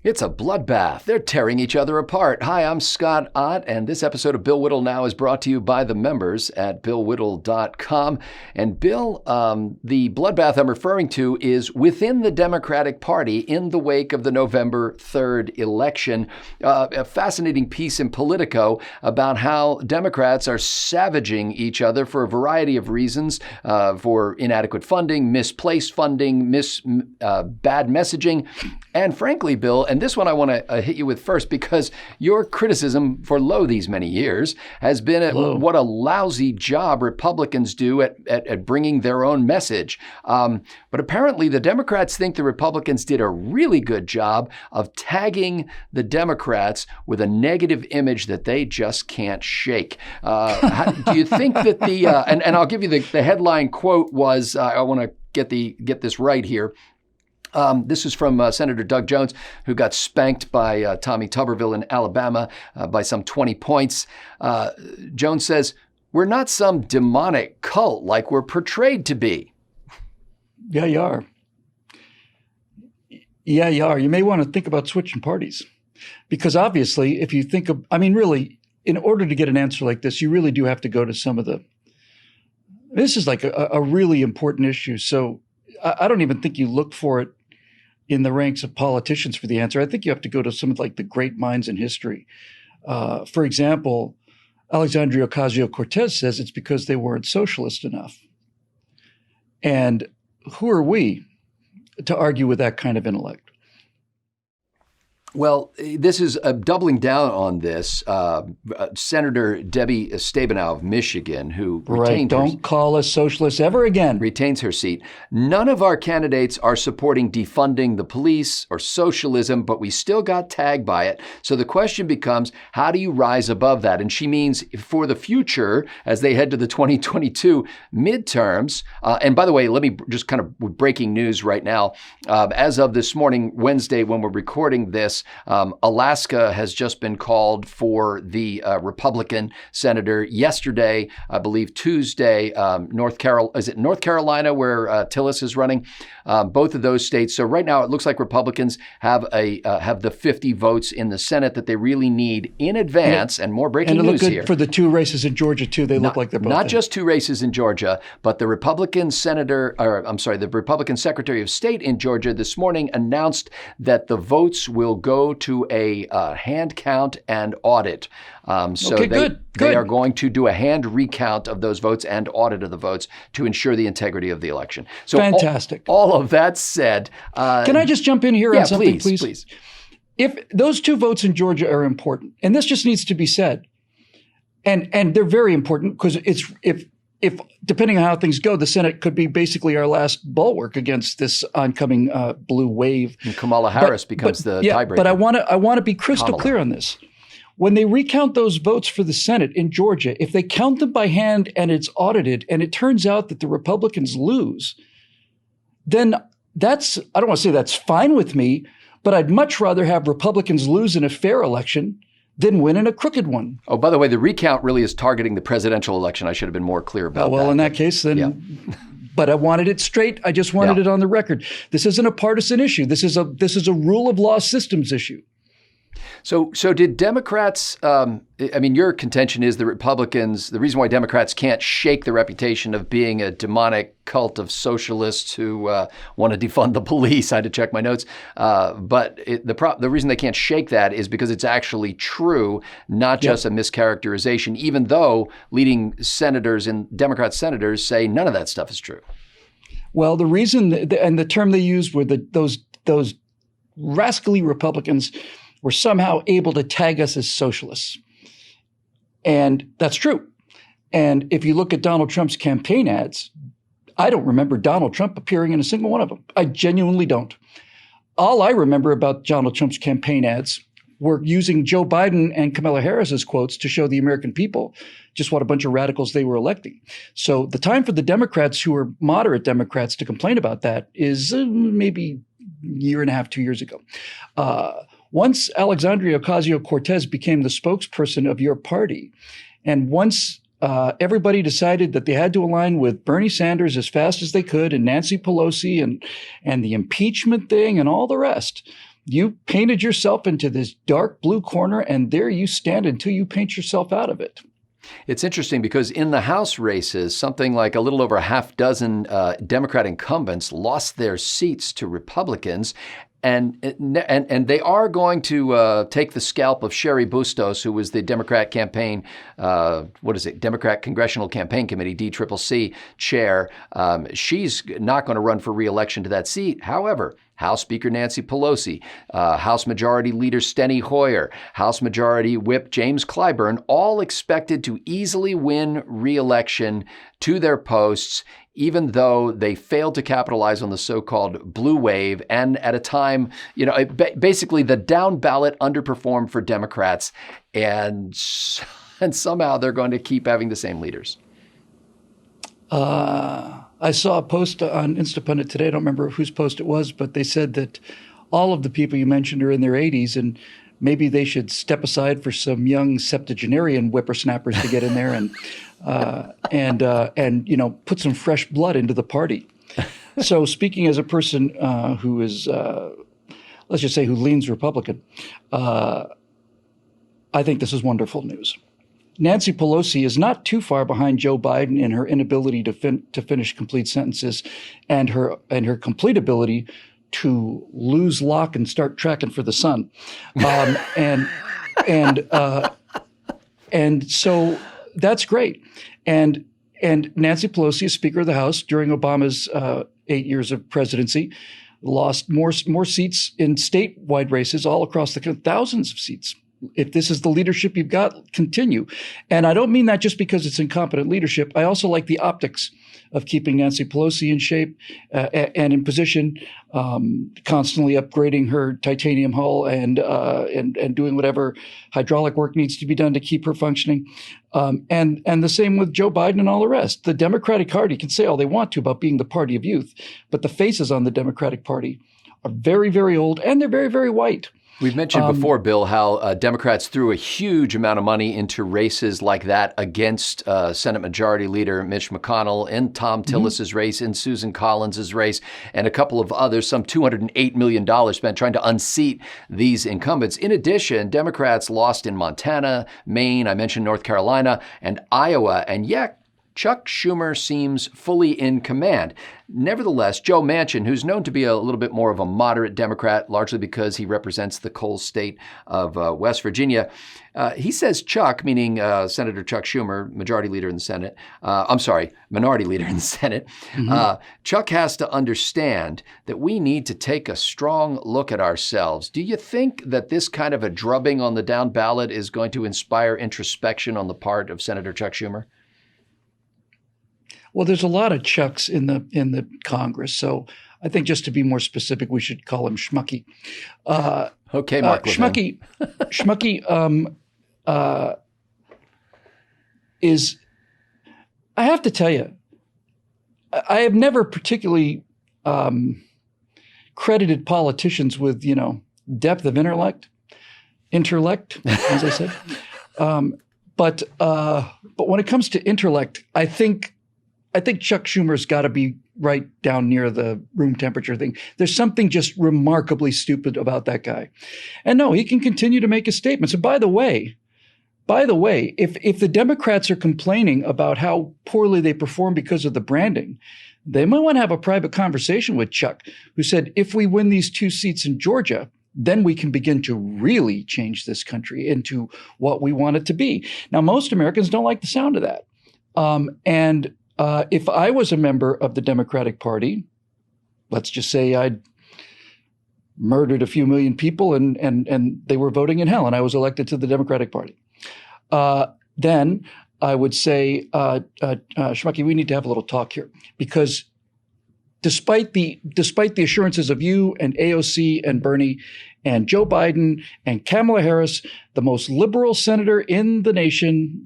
It's a bloodbath. They're tearing each other apart. Hi, I'm Scott Ott, and this episode of Bill Whittle Now is brought to you by the members at BillWhittle.com. And Bill, the bloodbath I'm referring to is within the Democratic Party in the wake of the November 3rd election. A fascinating piece in Politico about how Democrats are savaging each other for a variety of reasons, for inadequate funding, misplaced funding, bad messaging, and frankly, Bill, and this one I want to hit you with first because your criticism for Lowe these many years has been what a lousy job Republicans do at bringing their own message. But apparently the Democrats think the Republicans did a really good job of tagging the Democrats with a negative image that they just can't shake. Do you think that and I'll give you the headline quote was, I want to get this right here. This is from Senator Doug Jones, who got spanked by Tommy Tuberville in Alabama by some 20 points. Jones says, "We're not some demonic cult like we're portrayed to be." Yeah, you are. Yeah, you are. You may want to think about switching parties. Because obviously, if you think of, really, in order to get an answer like this, you really do have to go to some of this is like a really important issue. So I don't even think you look for it in the ranks of politicians for the answer. I think you have to go to some of like the great minds in history. For example, Alexandria Ocasio-Cortez says it's because they weren't socialist enough. And who are we to argue with that kind of intellect? Well, this is doubling down on this. Senator Debbie Stabenow of Michigan, who retained don't call us socialists ever again. Retains her seat. None of our candidates are supporting defunding the police or socialism, but we still got tagged by it. So the question becomes, how do you rise above that? And she means for the future, as they head to the 2022 midterms. And by the way, let me just kind of breaking news right now. As of this morning, Wednesday, when we're recording this, Alaska has just been called for the Republican senator. Yesterday, I believe Tuesday, North Carolina where Tillis is running? Both of those states. So right now, it looks like Republicans have the 50 votes in the Senate that they really need in advance. And more breaking news here. For the two races in Georgia too, they look like they're both not just two races in Georgia, but the Republican the Republican Secretary of State in Georgia this morning announced that the votes will go to a hand count and audit. They are going to do a hand recount of those votes and audit of the votes to ensure the integrity of the election. So fantastic. All of that said, can I just jump in here on something, please? If those two votes in Georgia are important, and this just needs to be said, and they're very important because if depending on how things go, the Senate could be basically our last bulwark against this oncoming blue wave. And Kamala Harris becomes the tiebreaker. But I want to be crystal clear on this. When they recount those votes for the Senate in Georgia, if they count them by hand and it's audited, and it turns out that the Republicans lose, then I don't want to say that's fine with me, but I'd much rather have Republicans lose in a fair election than win in a crooked one. Oh, by the way, the recount really is targeting the presidential election. I should have been more clear about that. Well, in that case, then, yeah. But I wanted it straight. I just wanted it on the record. This isn't a partisan issue. This is a rule of law systems issue. So did Democrats, your contention is the Republicans, the reason why Democrats can't shake the reputation of being a demonic cult of socialists who want to defund the police. I had to check my notes. But the reason they can't shake that is because it's actually true, not just a mischaracterization, even though leading senators and Democrat senators say none of that stuff is true. Well, the reason and the term they used were those rascally Republicans were somehow able to tag us as socialists. And that's true. And if you look at Donald Trump's campaign ads, I don't remember Donald Trump appearing in a single one of them. I genuinely don't. All I remember about Donald Trump's campaign ads were using Joe Biden and Kamala Harris's quotes to show the American people just what a bunch of radicals they were electing. So the time for the Democrats who are moderate Democrats to complain about that is maybe a year and a half, 2 years ago. Once Alexandria Ocasio-Cortez became the spokesperson of your party, and once everybody decided that they had to align with Bernie Sanders as fast as they could, and Nancy Pelosi and the impeachment thing and all the rest, You painted yourself into this dark blue corner, and there you stand until you paint yourself out of it. It's interesting because in the House races, something like a little over a half dozen Democrat incumbents lost their seats to Republicans. And they are going to take the scalp of Sherry Bustos, who was the Democrat campaign, Democrat Congressional Campaign Committee, DCCC chair. She's not going to run for re-election to that seat. However, House Speaker Nancy Pelosi, House Majority Leader Steny Hoyer, House Majority Whip James Clyburn, all expected to easily win re-election to their posts, even though they failed to capitalize on the so-called blue wave. And at a time, basically the down ballot underperformed for Democrats, and somehow they're going to keep having the same leaders. I saw a post on Instapundit today. I don't remember whose post it was, but they said that all of the people you mentioned are in their 80s, and maybe they should step aside for some young septuagenarian whippersnappers to get in there and put some fresh blood into the party. So speaking as a person who is, let's just say, who leans Republican, I think this is wonderful news. Nancy Pelosi is not too far behind Joe Biden in her inability to finish complete sentences, and her complete ability to lose lock and start tracking for the sun, and so that's great. And Nancy Pelosi is Speaker of the House during Obama's 8 years of presidency, lost more seats in statewide races all across the country, thousands of seats. If this is the leadership you've got, continue. And I don't mean that just because it's incompetent leadership. I also like the optics of keeping Nancy Pelosi in shape and in position, constantly upgrading her titanium hull and doing whatever hydraulic work needs to be done to keep her functioning. And the same with Joe Biden and all the rest. The Democratic Party can say all they want to about being the party of youth, but the faces on the Democratic Party are very, very old, and they're very, very white. We've mentioned before, Bill, how Democrats threw a huge amount of money into races like that against Senate Majority Leader Mitch McConnell, in Tom Tillis's race, in Susan Collins's race, and a couple of others, some $208 million spent trying to unseat these incumbents. In addition, Democrats lost in Montana, Maine, I mentioned North Carolina, and Iowa, and yet Chuck Schumer seems fully in command. Nevertheless, Joe Manchin, who's known to be a little bit more of a moderate Democrat, largely because he represents the coal state of West Virginia, he says Chuck, meaning Senator Chuck Schumer, Minority Leader in the Senate, Chuck has to understand that we need to take a strong look at ourselves. Do you think that this kind of a drubbing on the down ballot is going to inspire introspection on the part of Senator Chuck Schumer? Well, there's a lot of Chucks in the Congress, so I think just to be more specific, we should call him Schmucky. Okay, Mark. Schmucky is. I have to tell you, I have never particularly credited politicians with depth of intellect, as I said. But when it comes to intellect, I think Chuck Schumer's got to be right down near the room temperature thing. There's something just remarkably stupid about that guy. And no, he can continue to make his statements. And by the way, if the Democrats are complaining about how poorly they perform because of the branding, they might want to have a private conversation with Chuck, who said, if we win these 2 seats in Georgia, then we can begin to really change this country into what we want it to be. Now, most Americans don't like the sound of that. If I was a member of the Democratic Party, let's just say I'd murdered a few million people and they were voting in hell and I was elected to the Democratic Party, then I would say, Schmucky, we need to have a little talk here, because despite the assurances of you and AOC and Bernie and Joe Biden and Kamala Harris, the most liberal senator in the nation,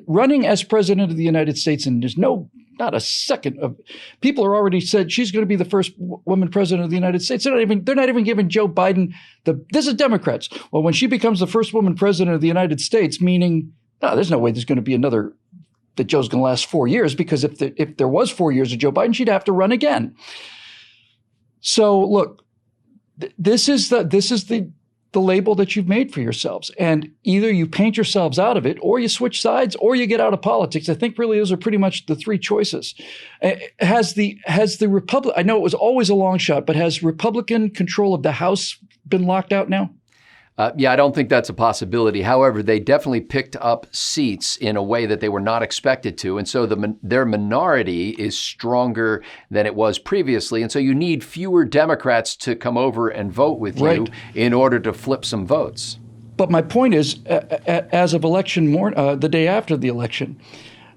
running as president of the United States, and there's not a second of people are already said she's going to be the first woman president of the United States. They're not even giving Joe Biden this is Democrats. Well, when she becomes the first woman president of the United States, meaning there's no way there's going to be another that Joe's going to last 4 years, because if there was 4 years of Joe Biden, she'd have to run again. So look, This is the label that you've made for yourselves. And either you paint yourselves out of it, or you switch sides, or you get out of politics. I think really those are pretty much the three choices. Has the Republic, I know it was always a long shot, but has Republican control of the House been locked out now? Yeah, I don't think that's a possibility. However, they definitely picked up seats in a way that they were not expected to. And so their minority is stronger than it was previously. And so you need fewer Democrats to come over and vote with you in order to flip some votes. But my point is, as of election morning, the day after the election,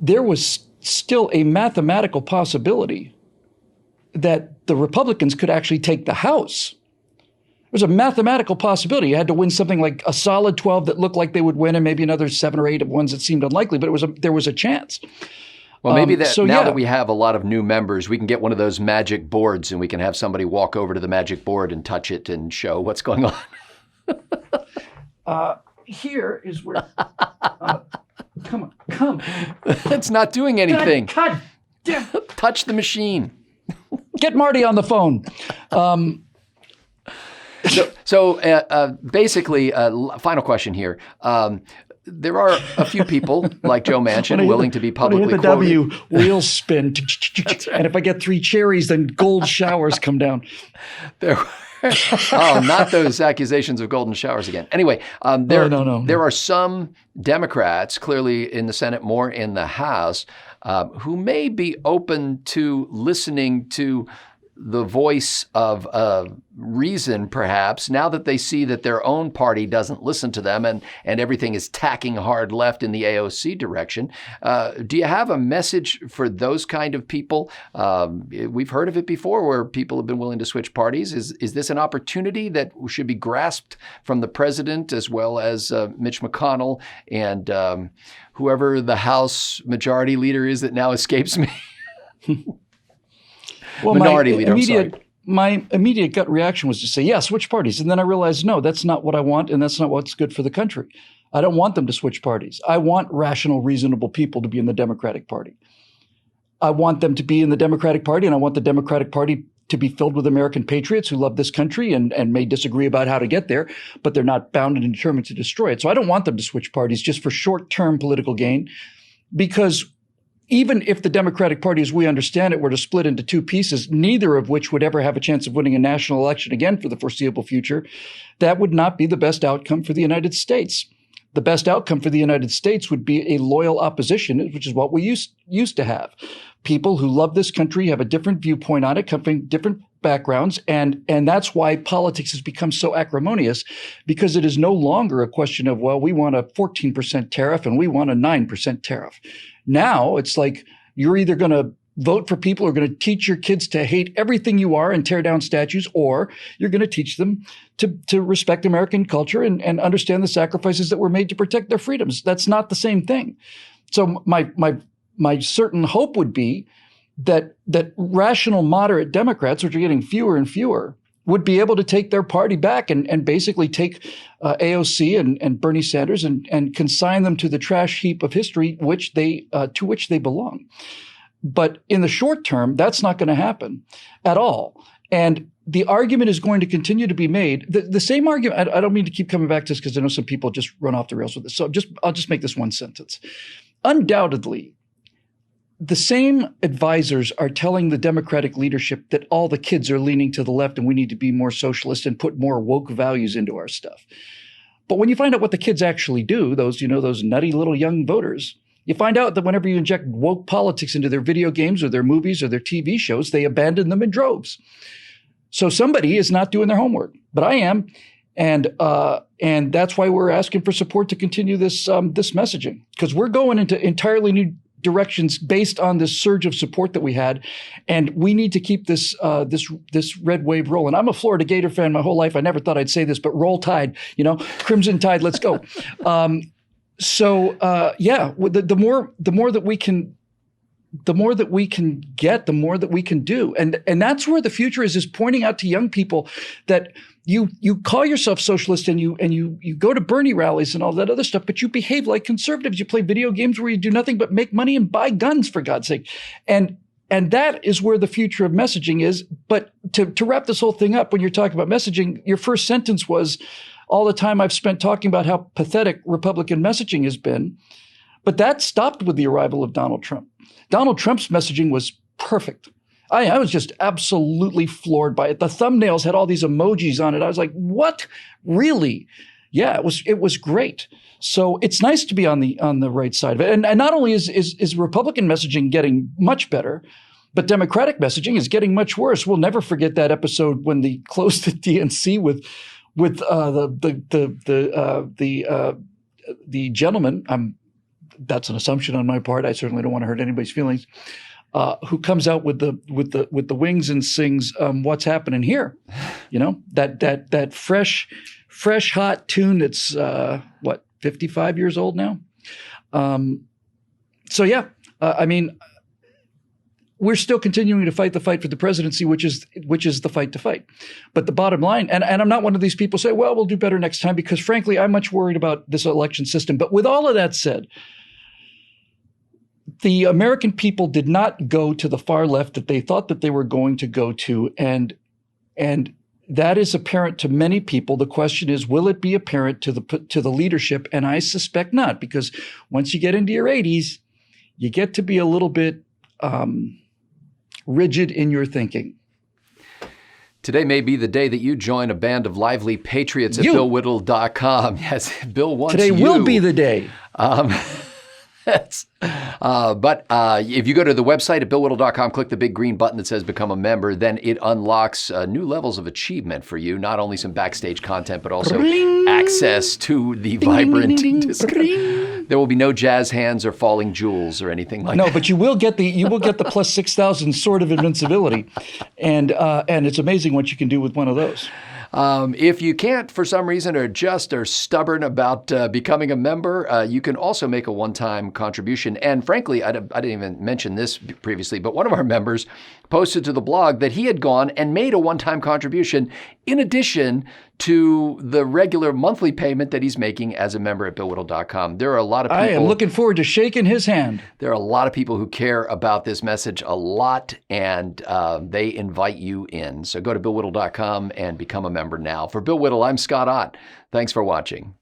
there was still a mathematical possibility that the Republicans could actually take the House. There's a mathematical possibility. You had to win something like a solid 12 that looked like they would win, and maybe another 7 or 8 of ones that seemed unlikely, but there was a chance. Well, maybe that we have a lot of new members, we can get one of those magic boards and we can have somebody walk over to the magic board and touch it and show what's going on. Here is where... come on. It's not doing anything. God damn. Touch the machine. Get Marty on the phone. So basically, final question here. There are a few people like Joe Manchin willing to be publicly quoted. W, wheels spin. Right. And if I get 3 cherries, then gold showers come down. Not those accusations of golden showers again. Anyway, there are some Democrats, clearly in the Senate, more in the House, who may be open to listening to the voice of reason, perhaps, now that they see that their own party doesn't listen to them and everything is tacking hard left in the AOC direction. Do you have a message for those kind of people? We've heard of it before where people have been willing to switch parties. Is this an opportunity that should be grasped from the president as well as Mitch McConnell and whoever the House majority leader is that now escapes me? Well, minority leader, my immediate gut reaction was to say, yeah, switch parties. And then I realized, no, that's not what I want, and that's not what's good for the country. I don't want them to switch parties. I want rational, reasonable people to be in the Democratic Party. I want them to be in the Democratic Party, and I want the Democratic Party to be filled with American patriots who love this country and may disagree about how to get there, but they're not bound and determined to destroy it. So I don't want them to switch parties just for short-term political gain, because even if the Democratic Party, as we understand it, were to split into 2 pieces, neither of which would ever have a chance of winning a national election again for the foreseeable future, that would not be the best outcome for the United States. The best outcome for the United States would be a loyal opposition, which is what we used to have. People who love this country, have a different viewpoint on it, come from different backgrounds, and that's why politics has become so acrimonious, because it is no longer a question of, well, we want a 14% tariff and we want a 9% tariff. Now it's like you're either going to vote for people who are going to teach your kids to hate everything you are and tear down statues, or you're going to teach them to respect American culture and understand the sacrifices that were made to protect their freedoms. That's not the same thing. So my certain hope would be that rational, moderate Democrats, which are getting fewer and fewer, would be able to take their party back and basically take AOC and Bernie Sanders and consign them to the trash heap of history to which they belong. But in the short term, that's not going to happen at all. And the argument is going to continue to be made. The same argument, I don't mean to keep coming back to this because I know some people just run off the rails with this. So I'll just make this one sentence. Undoubtedly, the same advisors are telling the Democratic leadership that all the kids are leaning to the left and we need to be more socialist and put more woke values into our stuff. But when you find out what the kids actually do, those nutty little young voters, you find out that whenever you inject woke politics into their video games or their movies or their TV shows, they abandon them in droves. So somebody is not doing their homework, but I am. And that's why we're asking for support to continue this messaging, because we're going into entirely new directions based on this surge of support that we had, and we need to keep this red wave rolling. I'm a Florida Gator fan my whole life. I never thought I'd say this, but roll Tide, Crimson Tide, let's go. The more that we can get, the more that we can do, and that's where the future is pointing out to young people that you call yourself socialist and you go to Bernie rallies and all that other stuff, but you behave like conservatives. You play video games where you do nothing but make money and buy guns, for God's sake. And And that is where the future of messaging is. But to wrap this whole thing up, when you're talking about messaging, your first sentence was, all the time I've spent talking about how pathetic Republican messaging has been. But that stopped with the arrival of Donald Trump. Donald Trump's messaging was perfect. I was just absolutely floored by it. The thumbnails had all these emojis on it. I was like, what? Really? Yeah, it was great. So it's nice to be on the right side of it. And not only is Republican messaging getting much better, but Democratic messaging is getting much worse. We'll never forget that episode when they closed the DNC with the gentleman. That's an assumption on my part. I certainly don't want to hurt anybody's feelings. Who comes out with the wings and sings "What's Happening Here," that fresh hot tune that's 55 years old now. So yeah, I mean, we're still continuing to fight the fight for the presidency, which is the fight to fight. But the bottom line, and I'm not one of these people who say, well, we'll do better next time, because frankly, I'm much worried about this election system. But with all of that said, the American people did not go to the far left that they thought that they were going to go to, and that is apparent to many people. The question is, will it be apparent to the leadership? And I suspect not, because once you get into your 80s, you get to be a little bit rigid in your thinking. Today may be the day that you join a band of lively patriots at BillWhittle.com. Yes, Bill wants you. Today will be the day. But if you go to the website at BillWhittle.com, click the big green button that says Become a Member, then it unlocks new levels of achievement for you. Not only some backstage content, but also access to the vibrant discussion. There will be no jazz hands or falling jewels or anything like that. No, but you will get the plus 6,000 sword of invincibility, and it's amazing what you can do with one of those. If you can't, for some reason, or just are stubborn about becoming a member, you can also make a one-time contribution. And frankly, I didn't even mention this previously, but one of our members posted to the blog that he had gone and made a one-time contribution in addition to the regular monthly payment that he's making as a member at BillWhittle.com. There are a lot of people. I am looking forward to shaking his hand. There are a lot of people who care about this message a lot, and they invite you in. So go to BillWhittle.com and become a member now. For Bill Whittle, I'm Scott Ott. Thanks for watching.